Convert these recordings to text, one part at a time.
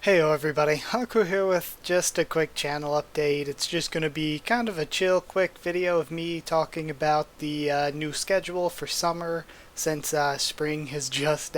Heyo everybody, Haku here with just a quick channel update. It's just going to be kind of a chill, quick video of me talking about the new schedule for summer since spring has just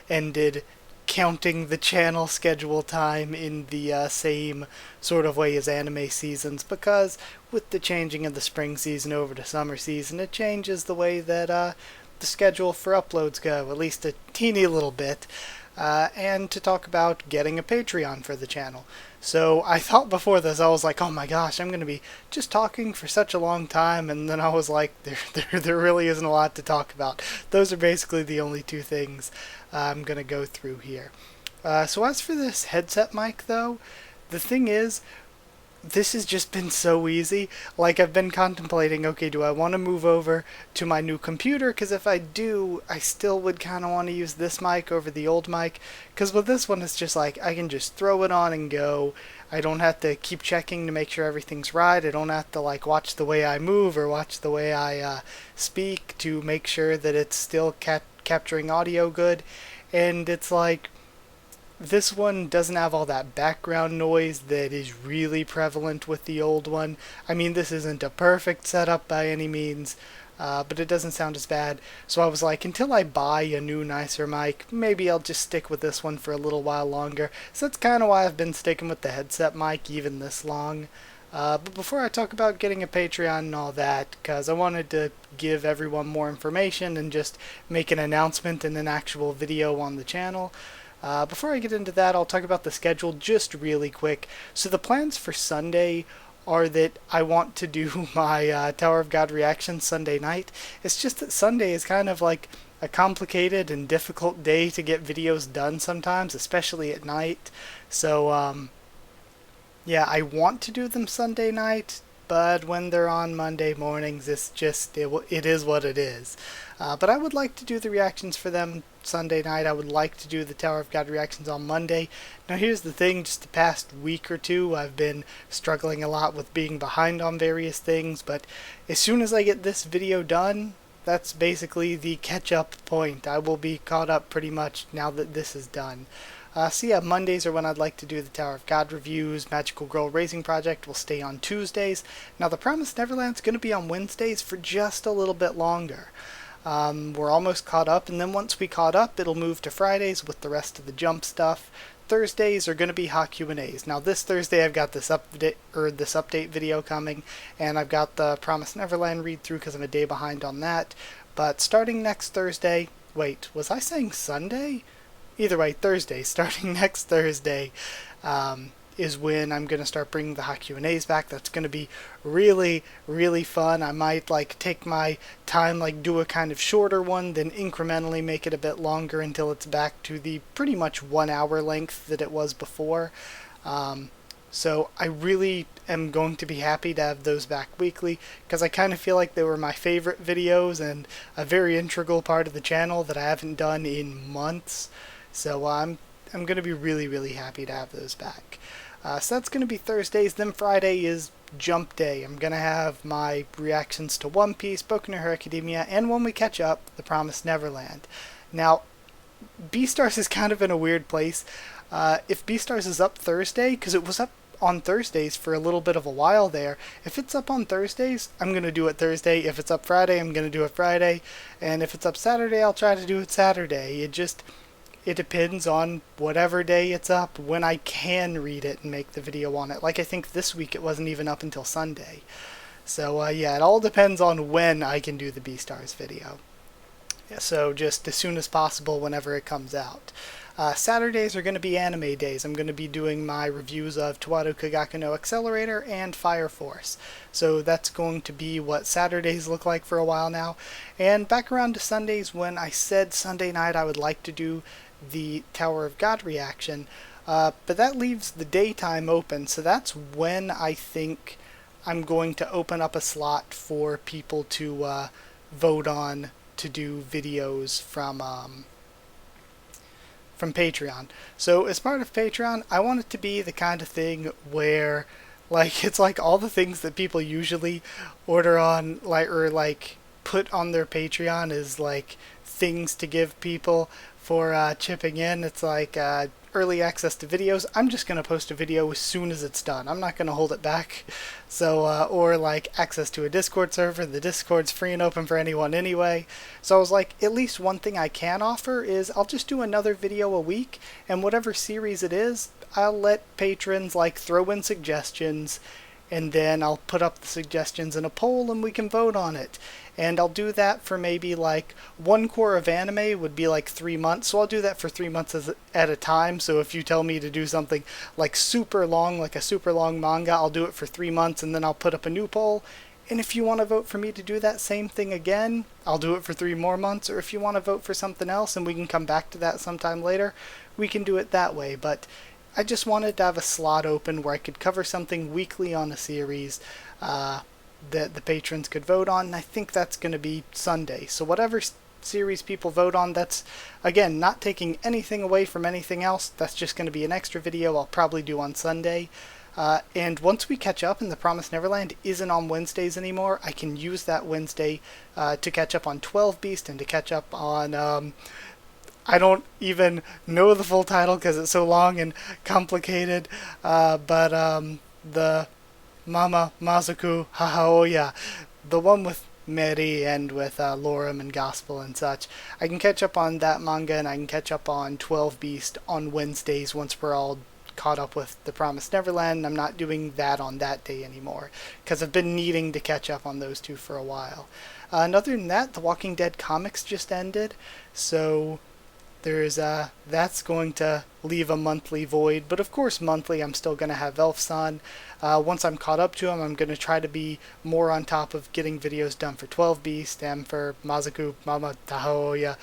ended, counting the channel schedule time in the same sort of way as anime seasons, because with the changing of the spring season over to summer season, it changes the way that the schedule for uploads go, at least a teeny little bit. And to talk about getting a Patreon for the channel. So I thought before this, I was like, oh my gosh, I'm going to be just talking for such a long time, and then I was like, there really isn't a lot to talk about. Those are basically the only two things I'm going to go through here. So as for this headset mic, though, the thing is, this has just been so easy. Like, I've been contemplating, okay, do I want to move over to my new computer? Because if I do, I still would kind of want to use this mic over the old mic. Because with this one, it's just like, I can just throw it on and go. I don't have to keep checking to make sure everything's right. I don't have to, like, watch the way I move or watch the way I speak to make sure that it's still capturing audio good. And it's like, this one doesn't have all that background noise that is really prevalent with the old one. I mean, this isn't a perfect setup by any means, but it doesn't sound as bad. So I was like, until I buy a new, nicer mic, maybe I'll just stick with this one for a little while longer. So that's kind of why I've been sticking with the headset mic even this long. But before I talk about getting a Patreon and all that, because I wanted to give everyone more information and just make an announcement in an actual video on the channel. Before I get into that, I'll talk about the schedule just really quick. So the plans for Sunday are that I want to do my Tower of God reaction Sunday night. It's just that Sunday is kind of like a complicated and difficult day to get videos done sometimes, especially at night. So yeah, I want to do them Sunday night, but when they're on Monday mornings, it is what it is. But I would like to do the reactions for them Sunday night. I would like to do the Tower of God reactions on Monday. Now here's the thing, just the past week or two I've been struggling a lot with being behind on various things, but as soon as I get this video done, that's basically the catch-up point. I will be caught up pretty much now that this is done. So yeah, Mondays are when I'd like to do the Tower of God reviews. Magical Girl Raising Project will stay on Tuesdays. Now the Promised Neverland's going to be on Wednesdays for just a little bit longer. We're almost caught up, and then once we caught up, it'll move to Fridays with the rest of the Jump stuff. Thursdays are going to be HaQ&As. Now this Thursday I've got this update video coming, and I've got the Promised Neverland read through because I'm a day behind on that. But starting next Thursday, wait, was I saying Sunday? Either way, Thursday, starting next Thursday, is when I'm going to start bringing the HaQ&As back. That's going to be really, really fun. I might like take my time, like do a kind of shorter one, then incrementally make it a bit longer until it's back to the pretty much 1 hour length that it was before. So I really am going to be happy to have those back weekly, because I kind of feel like they were my favorite videos and a very integral part of the channel that I haven't done in months. So I'm going to be really, really happy to have those back. So that's going to be Thursdays. Then Friday is Jump Day. I'm going to have my reactions to One Piece, Boku no Hero Academia, and when we catch up, The Promised Neverland. Now, Beastars is kind of in a weird place. If Beastars is up Thursday, because it was up on Thursdays for a little bit of a while there, if it's up on Thursdays, I'm going to do it Thursday. If it's up Friday, I'm going to do it Friday. And if it's up Saturday, I'll try to do it Saturday. It depends on whatever day it's up, when I can read it and make the video on it. Like, I think this week it wasn't even up until Sunday. So yeah, it all depends on when I can do the Beastars video. Yeah, so just as soon as possible whenever it comes out. Saturdays are going to be anime days. I'm going to be doing my reviews of Towaru Kagaku no Accelerator and Fire Force. So that's going to be what Saturdays look like for a while now. And back around to Sundays, when I said Sunday night I would like to do the Tower of God reaction, but that leaves the daytime open, so that's when I think I'm going to open up a slot for people to vote on to do videos from Patreon. So as part of Patreon, I want it to be the kind of thing where, like, it's like all the things that people usually order on, like, or like put on their Patreon is like things to give people for chipping in. It's like early access to videos. I'm just going to post a video as soon as it's done. I'm not going to hold it back. So, or like access to a Discord server. The Discord's free and open for anyone anyway. So I was like, at least one thing I can offer is I'll just do another video a week, and whatever series it is, I'll let patrons like throw in suggestions, and then I'll put up the suggestions in a poll and we can vote on it. And I'll do that for maybe like one core of anime would be like 3 months, so I'll do that for 3 months at a time. So if you tell me to do something like super long, like a super long manga, I'll do it for 3 months and then I'll put up a new poll. And if you want to vote for me to do that same thing again, I'll do it for 3 more months. Or if you want to vote for something else and we can come back to that sometime later, we can do it that way. But I just wanted to have a slot open where I could cover something weekly on a series that the patrons could vote on, and I think that's going to be Sunday. So whatever series people vote on, that's, again, not taking anything away from anything else. That's just going to be an extra video I'll probably do on Sunday. And once we catch up and The Promised Neverland isn't on Wednesdays anymore, I can use that Wednesday to catch up on 12 Beast and to catch up on... I don't even know the full title because it's so long and complicated, but the Mama Mazuku Hahaoya, the one with Mary and with Lorem and Gospel and such. I can catch up on that manga, and I can catch up on 12 Beast on Wednesdays once we're all caught up with The Promised Neverland. I'm not doing that on that day anymore because I've been needing to catch up on those two for a while. And other than that, The Walking Dead comics just ended, so there's that's going to leave a monthly void, but of course monthly I'm still going to have Elfson. Once I'm caught up to him, I'm going to try to be more on top of getting videos done for 12 Beast and for Mazuku Mama Tahoya.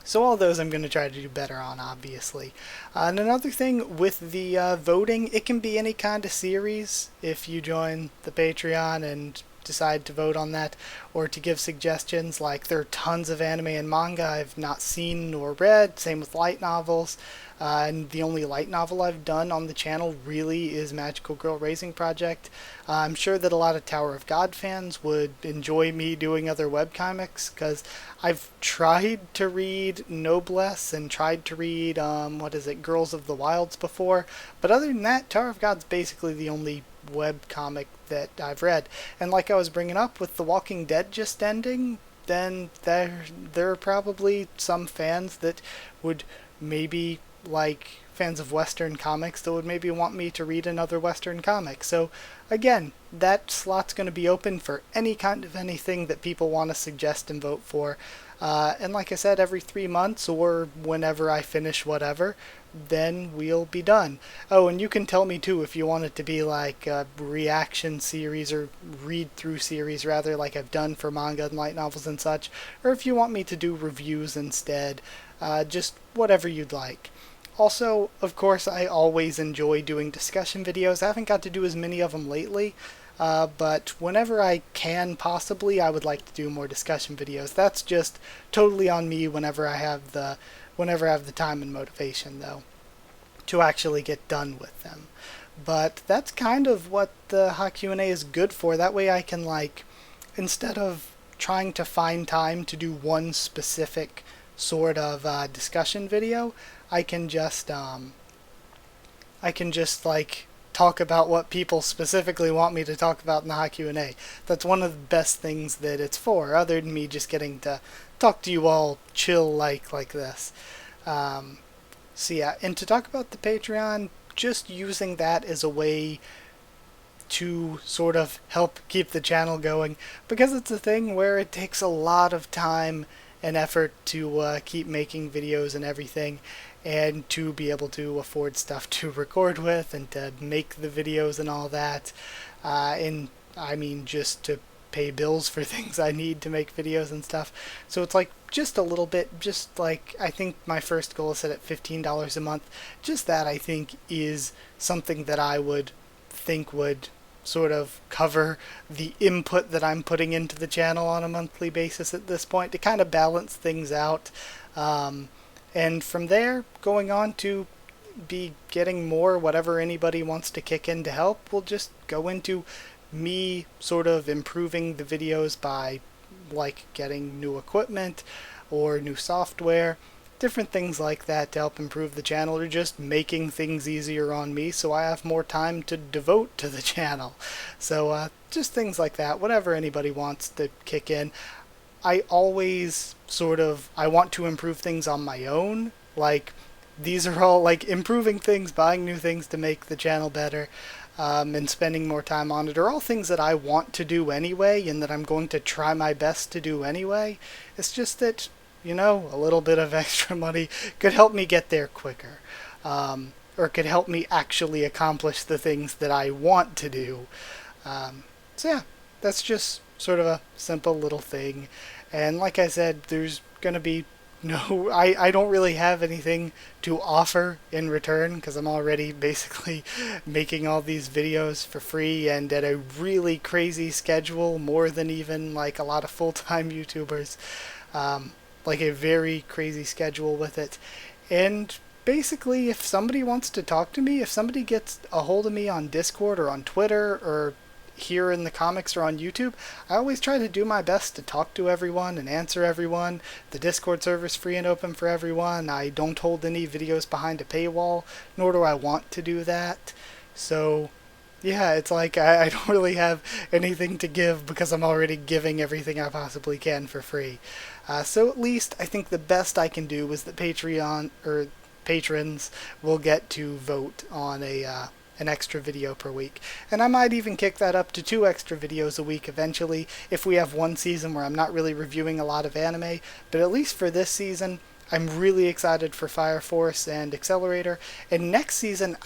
So all those I'm going to try to do better on, obviously. And another thing with the voting, it can be any kind of series if you join the Patreon and decide to vote on that, or to give suggestions. Like, there are tons of anime and manga I've not seen nor read, same with light novels, and the only light novel I've done on the channel really is Magical Girl Raising Project. I'm sure that a lot of Tower of God fans would enjoy me doing other webcomics, because I've tried to read Noblesse and tried to read, Girls of the Wilds before, but other than that, Tower of God's basically the only webcomic that I've read. And like I was bringing up with The Walking Dead just ending, then there are probably some fans that would maybe, like fans of Western comics, that would maybe want me to read another Western comic. So again, that slot's going to be open for any kind of anything that people want to suggest and vote for. And like I said, every 3 months or whenever I finish whatever, then we'll be done. Oh, and you can tell me too if you want it to be like a reaction series, or read-through series rather, like I've done for manga and light novels and such, or if you want me to do reviews instead. Just whatever you'd like. Also, of course, I always enjoy doing discussion videos. I haven't got to do as many of them lately, but whenever I can possibly, I would like to do more discussion videos. That's just totally on me whenever I have the time and motivation, though, to actually get done with them. But that's kind of what the HaQ&A is good for. That way I can, like, instead of trying to find time to do one specific sort of discussion video, I can just like talk about what people specifically want me to talk about in the HaQ&A. That's one of the best things that it's for, other than me just getting to talk to you all chill like this. So yeah, and to talk about the Patreon, just using that as a way to sort of help keep the channel going, because it's a thing where it takes a lot of time and effort to keep making videos and everything, and to be able to afford stuff to record with and to make the videos and all that, and I mean just to pay bills for things I need to make videos and stuff. So it's like just a little bit, just like I think my first goal is set at $15 a month. Just that, I think, is something that I would think would sort of cover the input that I'm putting into the channel on a monthly basis at this point, to kind of balance things out. And from there, going on to be getting more, whatever anybody wants to kick in to help, will just go into me sort of improving the videos by, like, getting new equipment, or new software, different things like that to help improve the channel, or just making things easier on me so I have more time to devote to the channel. So just things like that, whatever anybody wants to kick in. I always I want to improve things on my own. Like, these are all like improving things, buying new things to make the channel better, and spending more time on it are all things that I want to do anyway and that I'm going to try my best to do anyway. It's just that, a little bit of extra money could help me get there quicker, or could help me actually accomplish the things that I want to do. So yeah, that's just sort of a simple little thing. And like I said, there's going to be I don't really have anything to offer in return because I'm already basically making all these videos for free and at a really crazy schedule, more than even like a lot of full-time YouTubers. Like a very crazy schedule with it. And basically, if somebody wants to talk to me, if somebody gets a hold of me on Discord or on Twitter or here in the comics or on YouTube, I always try to do my best to talk to everyone and answer everyone. The Discord server's free and open for everyone. I don't hold any videos behind a paywall, nor do I want to do that. So yeah, it's like I don't really have anything to give because I'm already giving everything I possibly can for free. So at least I think the best I can do is that Patreon or patrons will get to vote on an extra video per week. And I might even kick that up to 2 extra videos a week eventually if we have one season where I'm not really reviewing a lot of anime. But at least for this season, I'm really excited for Fire Force and Accelerator. And next season,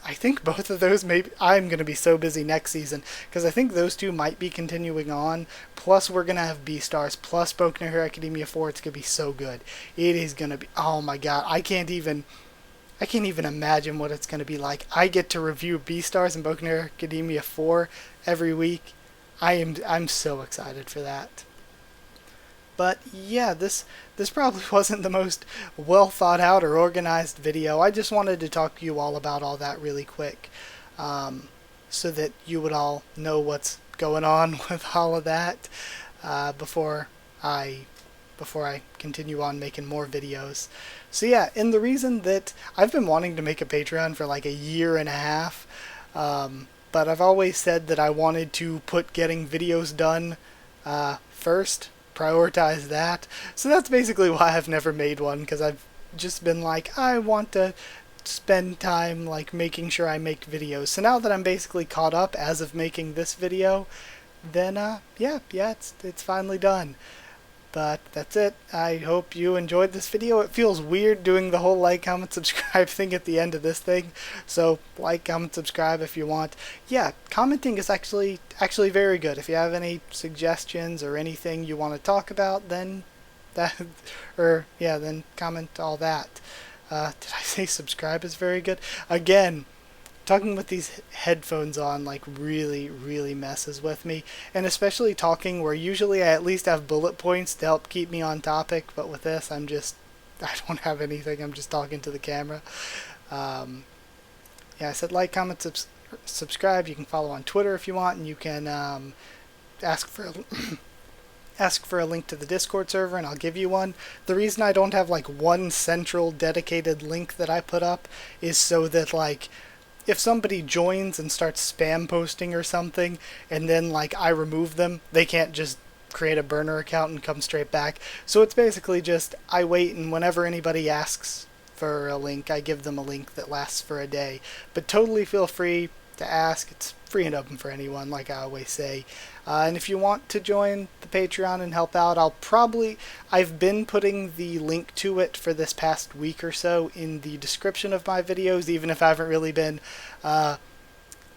I think both of those, maybe I'm going to be so busy next season because I think those 2 might be continuing on. Plus we're going to have Beastars, plus Boku no Hero Academia 4. It's going to be so good. It is going to be, oh my god, I can't even imagine what it's going to be like. I get to review Beastars and Boku no Hero Academia 4 every week. I'm so excited for that. But yeah, this probably wasn't the most well thought out or organized video. I just wanted to talk to you all about all that really quick, so that you would all know what's going on with all of that before I continue on making more videos. So yeah, and the reason that I've been wanting to make a Patreon for like a year and a half, but I've always said that I wanted to put getting videos done first, prioritize that. So that's basically why I've never made one, because I've just been like, I want to spend time like making sure I make videos. So now that I'm basically caught up as of making this video, then yeah, it's finally done. But that's it. I hope you enjoyed this video. It feels weird doing the whole like, comment, subscribe thing at the end of this thing. So like, comment, subscribe if you want. Yeah, commenting is actually very good. If you have any suggestions or anything you want to talk about, then then comment all that. Did I say subscribe is very good? Again, talking with these headphones on like really messes with me, and especially talking where usually I at least have bullet points to help keep me on topic, but with this I don't have anything. I'm just talking to the camera. Yeah, I said like, comment, subscribe. You can follow on Twitter if you want, and you can ask for a link to the Discord server and I'll give you one. The reason I don't have like one central dedicated link that I put up is so that like if somebody joins and starts spam posting or something, and then like I remove them, they can't just create a burner account and come straight back. So it's basically just I wait, and whenever anybody asks for a link, I give them a link that lasts for a day. But totally feel free to ask. It's free and open for anyone, like I always say. And if you want to join the Patreon and help out, I've been putting the link to it for this past week or so in the description of my videos, even if I haven't really been,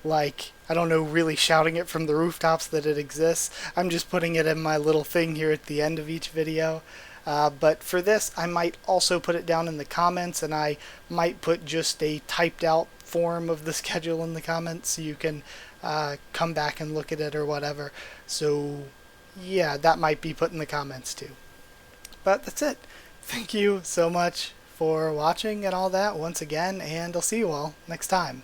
really shouting it from the rooftops that it exists. I'm just putting it in my little thing here at the end of each video. But for this, I might also put it down in the comments, and I might put just a typed out form of the schedule in the comments so you can come back and look at it or whatever. So yeah, that might be put in the comments too. But that's it. Thank you so much for watching and all that once again, and I'll see you all next time.